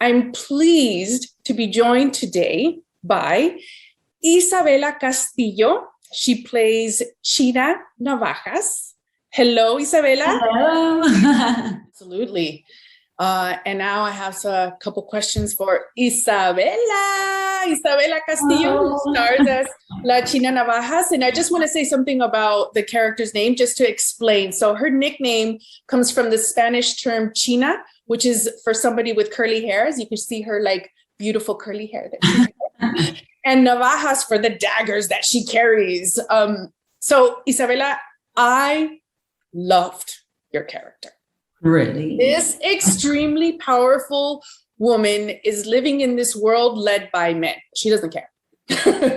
I'm pleased to be joined today by Isabella Castillo. She plays China Navajas. Hello, Isabella. Hello. Absolutely. And now I have a couple questions for Isabella. Isabella Castillo, who stars as La China Navajas. And I just want to say something about the character's name, just to explain. So her nickname comes from the Spanish term China, which is for somebody with curly hair. As you can see her like beautiful curly hair that she has. And Navajas for the daggers that she carries. So Isabella, I loved your character. Really? This extremely powerful woman is living in this world led by men. She doesn't care.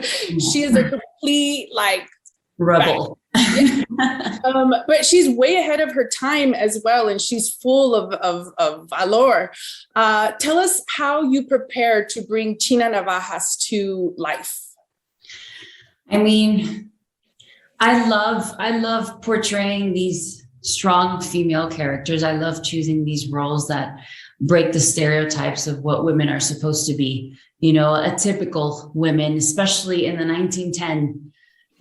She is a complete rebel. But she's way ahead of her time as well, and she's full of valor. Tell us how you prepared to bring China Navajas to life. I mean, I love portraying these strong female characters. I love choosing these roles that break the stereotypes of what women are supposed to be. You know, a typical women, especially in the 1910.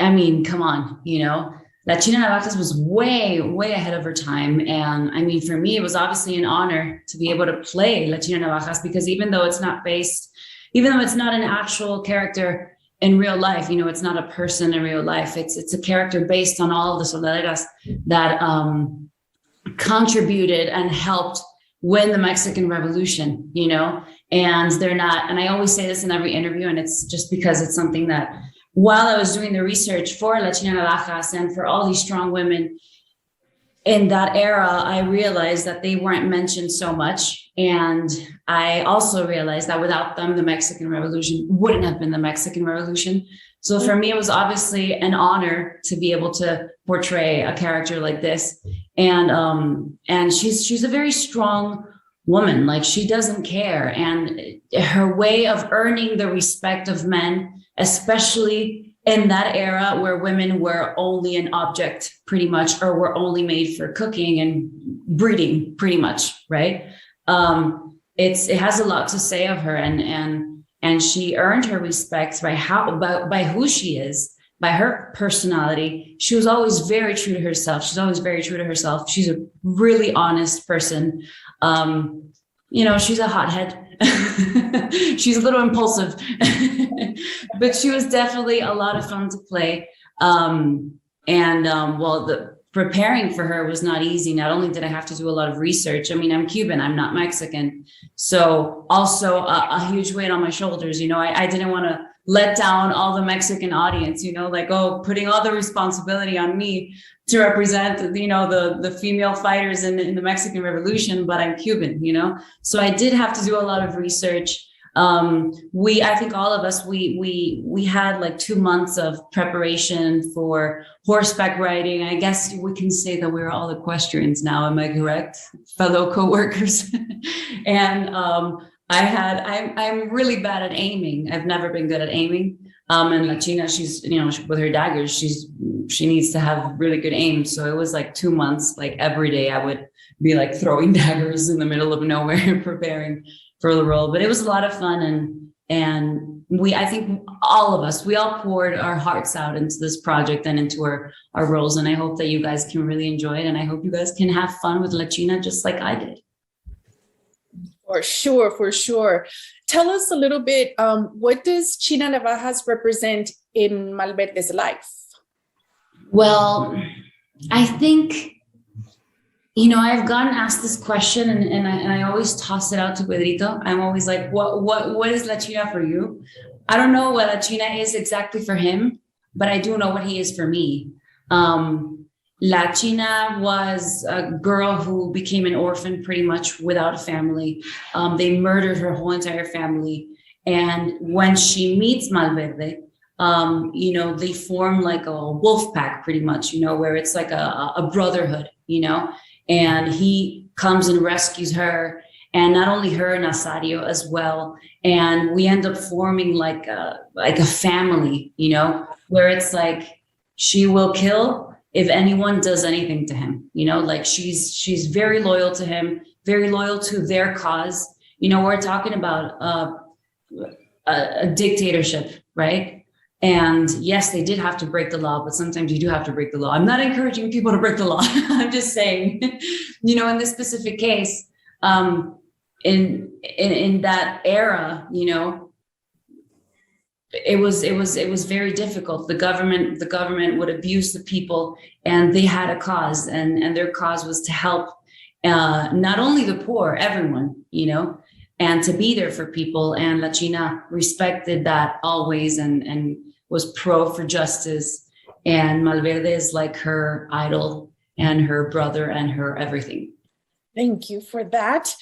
I mean, come on, you know, La China Navajas was way, way ahead of her time. And I mean, for me, it was obviously an honor to be able to play La China Navajas, because even though it's not an actual character in real life, you know, it's not a person in real life. It's a character based on all of the soldaderas that contributed and helped win the Mexican Revolution, you know, and they're not, and I always say this in every interview, and it's just because it's something that while I was doing the research for La China Navajas and for all these strong women in that era, I realized that they weren't mentioned so much. And I also realized that without them, the Mexican Revolution wouldn't have been the Mexican Revolution. So for me, it was obviously an honor to be able to portray a character like this. And she's a very strong woman. Like, she doesn't care. And her way of earning the respect of men, especially in that era where women were only an object pretty much, or were only made for cooking and breeding pretty much, right? It has a lot to say of her, and she earned her respect by who she is, by her personality. She was always very true to herself. She's a really honest person. You know, she's a hothead. She's a little impulsive, but she was definitely a lot of fun to play. Preparing for her was not easy. Not only did I have to do a lot of research. I mean, I'm Cuban, I'm not Mexican. So also a huge weight on my shoulders. You know, I didn't want to let down all the Mexican audience, you know, like, putting all the responsibility on me to represent, you know, the female fighters in the Mexican Revolution, but I'm Cuban, you know? So I did have to do a lot of research. I think all of us, we had like 2 months of preparation for horseback riding. I guess we can say that we're all equestrians now. Am I correct, fellow coworkers? And I'm really bad at aiming. I've never been good at aiming. And La China, she's, you know, with her daggers, she needs to have really good aim. So it was like 2 months, like every day I would be like throwing daggers in the middle of nowhere, preparing for the role. But it was a lot of fun. And I think all of us, we all poured our hearts out into this project and into our roles. And I hope that you guys can really enjoy it. And I hope you guys can have fun with La China, just like I did. For sure. Tell us a little bit, what does China Navajas represent in Malverde's life? Well, I think, you know, I've gotten asked this question, and I always toss it out to Pedrito. I'm always like, what is La China for you? I don't know what La China is exactly for him, but I do know what he is for me. La China was a girl who became an orphan pretty much without a family. They murdered her whole entire family. And when she meets Malverde, you know, they form like a wolf pack pretty much, you know, where it's like a brotherhood, you know, and he comes and rescues her, and not only her, Nazario as well. And we end up forming like a family, you know, where it's like, she will kill if anyone does anything to him, you know, like she's very loyal to him, very loyal to their cause. we're talking about a dictatorship, right? And yes, they did have to break the law, but sometimes you do have to break the law. I'm not encouraging people to break the law. I'm just saying, in this specific case, in that era, it was very difficult. The government would abuse the people, and they had a cause, and their cause was to help not only the poor, everyone, and to be there for people. And La China respected that always, and was pro for justice. And Malverde is like her idol and her brother and her everything. Thank you for that.